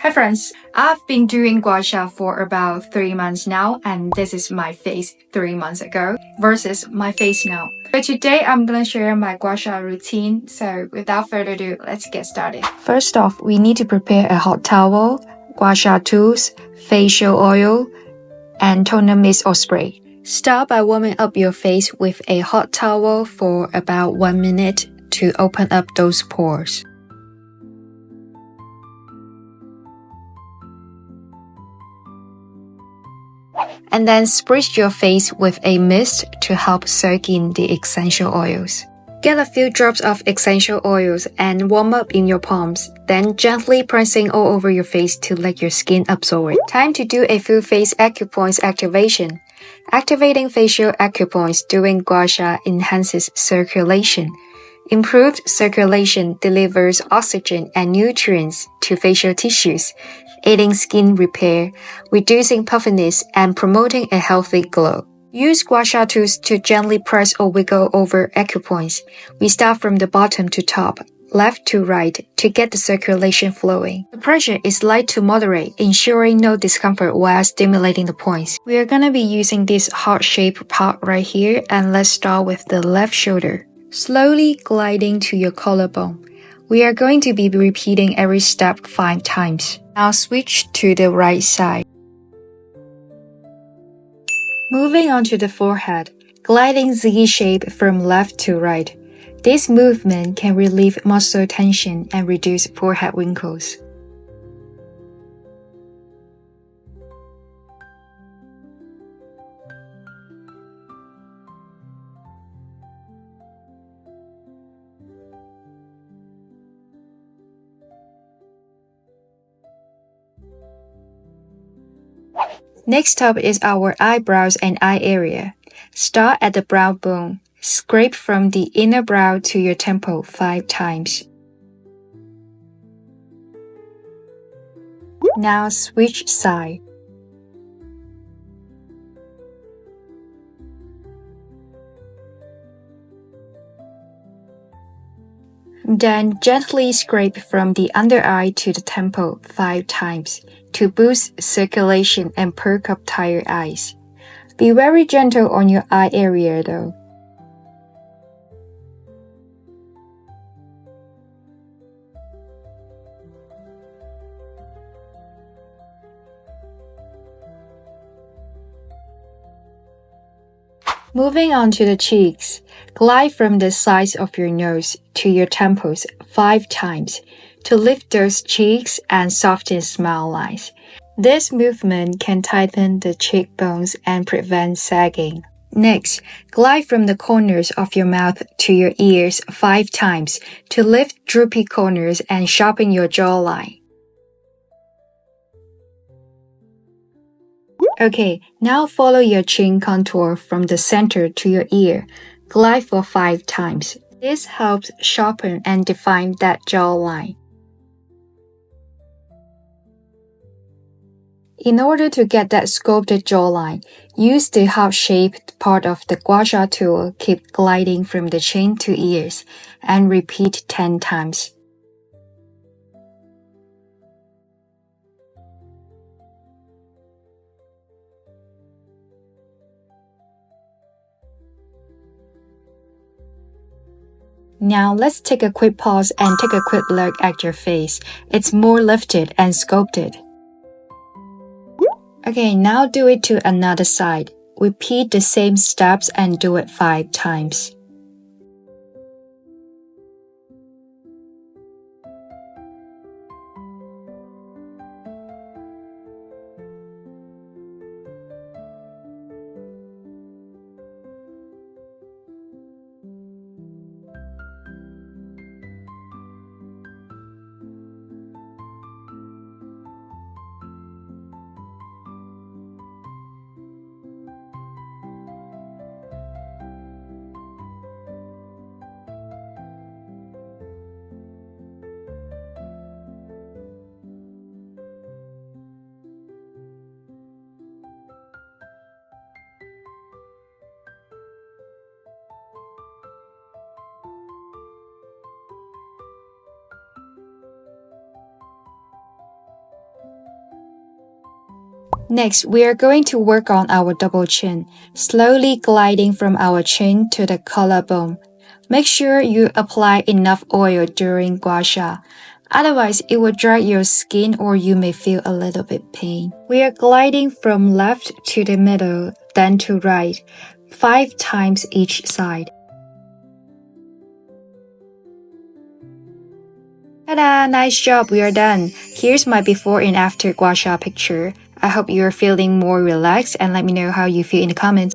Hi friends, I've been doing Gua Sha for about 3 months now, and this is my face 3 months ago versus my face now. But today I'm gonna share my Gua Sha routine, so without further ado, let's get started. First off, we need to prepare a hot towel, Gua Sha tools, facial oil, and toner mist or spray. Start by warming up your face with a hot towel for about 1 minute to open up those pores. And then spritz your face with a mist to help soak in the essential oils. Get a few drops of essential oils and warm up in your palms, then gently pressing all over your face to let your skin absorb it. Time to do a full face acupoints activation. Activating facial acupoints during Gua Sha enhances circulation. Improved circulation delivers oxygen and nutrients to facial tissues, aiding skin repair, reducing puffiness, and promoting a healthy glow. Use Gua Sha tools to gently press or wiggle over acupoints. We start from the bottom to top, left to right, to get the circulation flowing. The pressure is light to moderate, ensuring no discomfort while stimulating the points. We are gonna be using this heart-shaped part right here, and let's start with the left shoulder. Slowly gliding to your collarbone. We are going to be repeating every step 5 times. Now switch to the right side. Moving on to the forehead, gliding Z-shape from left to right. This movement can relieve muscle tension and reduce forehead wrinkles. Next up is our eyebrows and eye area. Start at the brow bone. Scrape from the inner brow to your temple 5 times. Now switch side. Then gently scrape from the under eye to the temple 5 times to boost circulation and perk up tired eyes. Be very gentle on your eye area though. Moving on to the cheeks, glide from the sides of your nose to your temples 5 times to lift those cheeks and soften smile lines. This movement can tighten the cheekbones and prevent sagging. Next, glide from the corners of your mouth to your ears 5 times to lift droopy corners and sharpen your jawline. Okay, now follow your chin contour from the center to your ear. Glide for 5 times. This helps sharpen and define that jawline. In order to get that sculpted jawline, use the heart-shaped part of the Gua Sha tool. Keep gliding from the chin to ears and repeat 10 times. Now let's take a quick pause and take a quick look at your face. It's more lifted and sculpted. Okay, now do it to another side. Repeat the same steps and do it 5 times. Next, we are going to work on our double chin, slowly gliding from our chin to the collarbone. Make sure you apply enough oil during Gua Sha. Otherwise, it will dry your skin or you may feel a little bit pain. We are gliding from left to the middle, then to right, 5 times each side. Ta-da! Nice job, we are done. Here's my before and after Gua Sha picture. I hope you're feeling more relaxed and let me know how you feel in the comments.